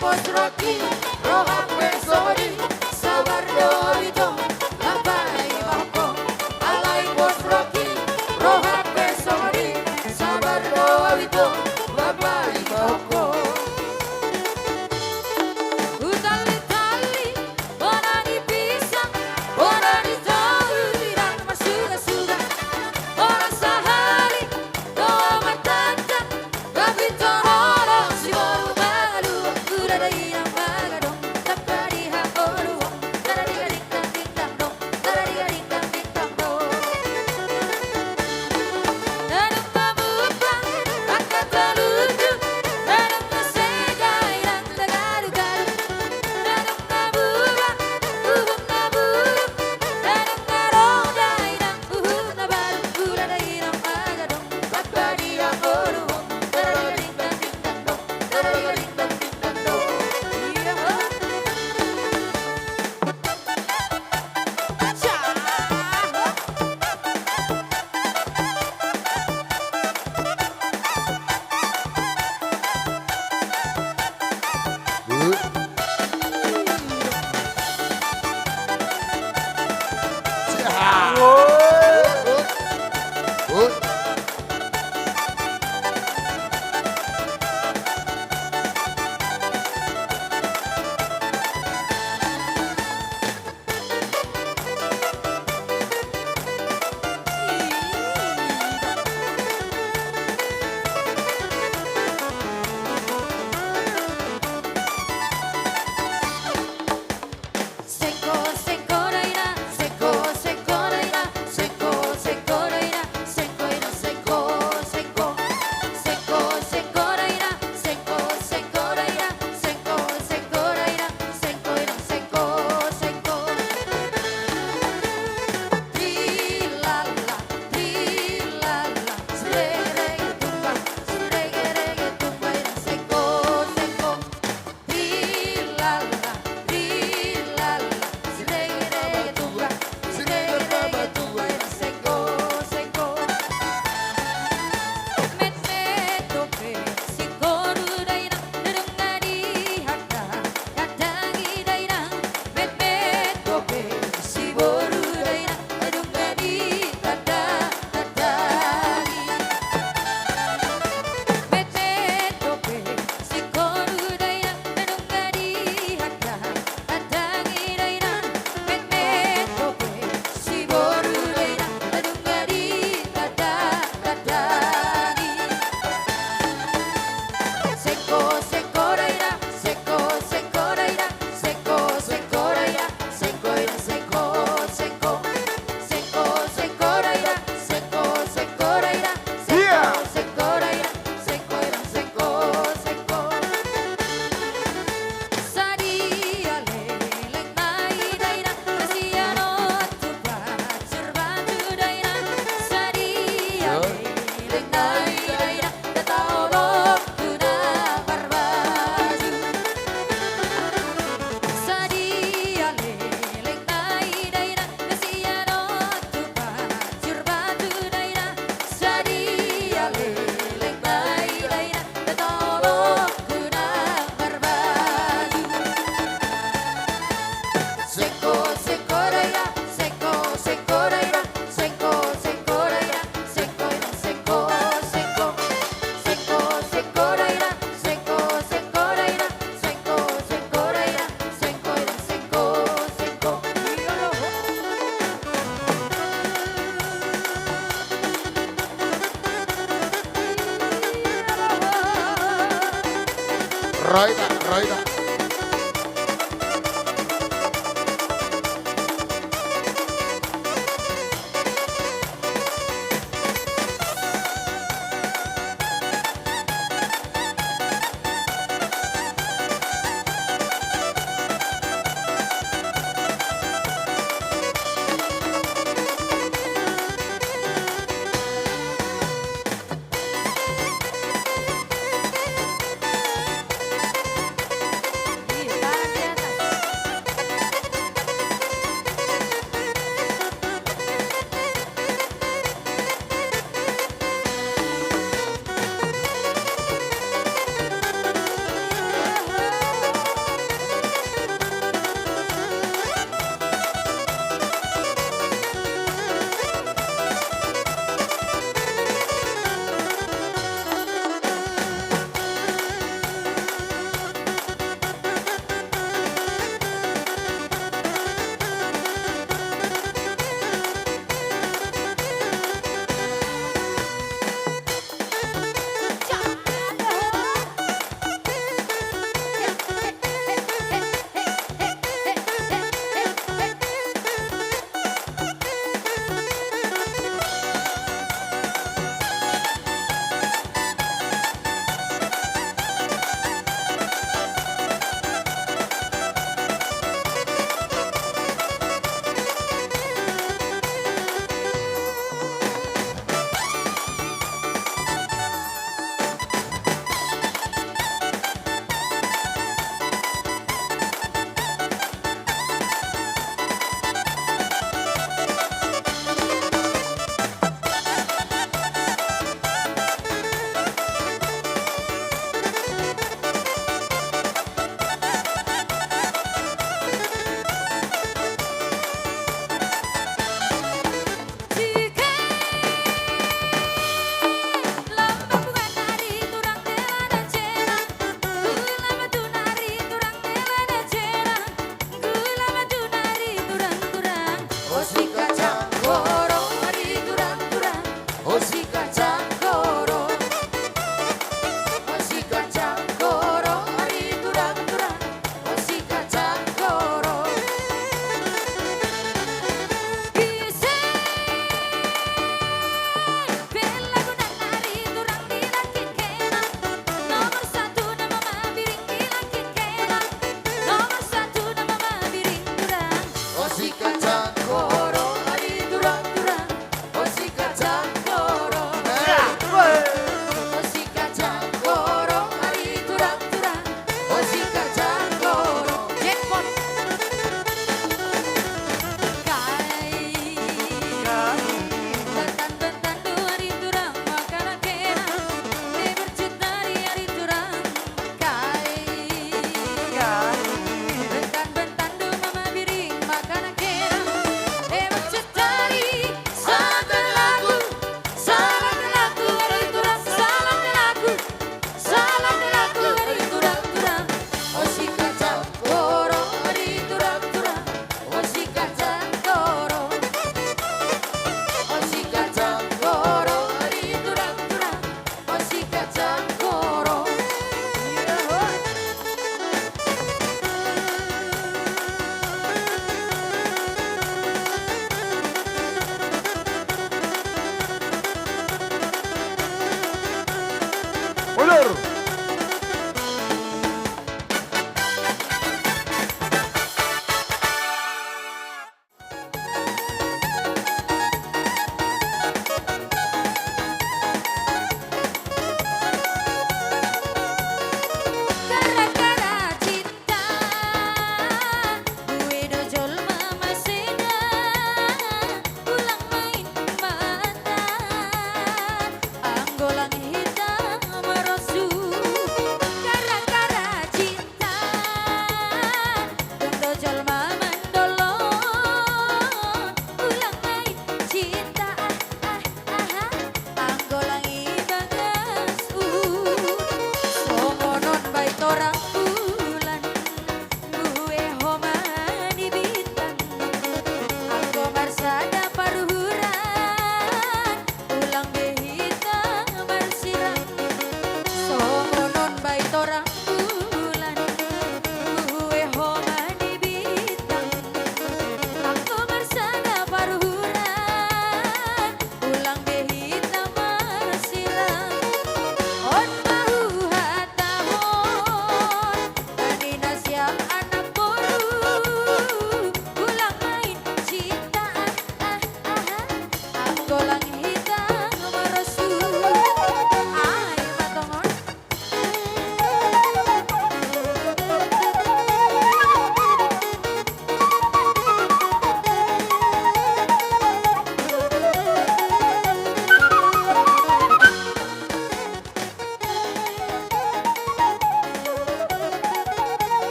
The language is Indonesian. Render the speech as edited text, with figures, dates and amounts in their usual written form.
pos rocky, rohan pesori, sabar dorito, lampai bako. Alai pos rocky, rohan pesori, sabar dorito, lampai bako. Utali-tali, orang dipisah, orang dijauh, irang suga-suga. Orang sehari, doa matanda, tapi tororo si baru baru. Udah ada yang bagadong, tak kadiha oruang. Tadadigading-dang-ding-dang dong, tadadigading-dang-ding-dang dong. Danung mabupang, angkat terlucu, danung nasega, irang tagadu-gadu. Danung nabubang, uhung nabuluk, danung naroda, irang uhung nabalu. Udah ada yang bagadong, tak kadiha oruang. Tadadigading-dang-ding-dang dong, tadadigading-dang-ding-dang dong. Iya, Seko seko reina, seko seko reina, seko seko reina, seko reina, seko seko, seko seko reina, seko seko reina, seko seko reina, seko reina, seko seko. Trilala, trilala, srege tumba, srege tumba, reina, seko seko. Trilala, trilala, srege tumba, srege tumba, reina, seko seko. Met-met-tope, si koru daina, nerungadi harta, datangi daina. Met-met-tope, si boru daina, nerungadi harta, datangi. Met-met-tope, si koru daina, nerungadi harta, datangi daina. Met-met-tope, si boru daina, nerungadi harta, datangi. Seko seko reina, seko seko reina, seko seko reina, seko reina, seko seko. Seko seko reina, seko seko reina, seko seko reina, seko reina, seko seko. Sadia leleng nai daina, kasiano tupa cerbatu daina. Sadia leleng nai daina, datawok tuna barbaju. Sadia leleng nai daina, kasiano tupa cerbatu daina. Sadia leleng nai daina, datawok tuna barbaju. Seko seko reina, seko seko reina, seko seko reina, seko reina, seko seko. Seko seko reina, seko seko reina, seko seko reina, seko reina, seko seko. Roida, roida.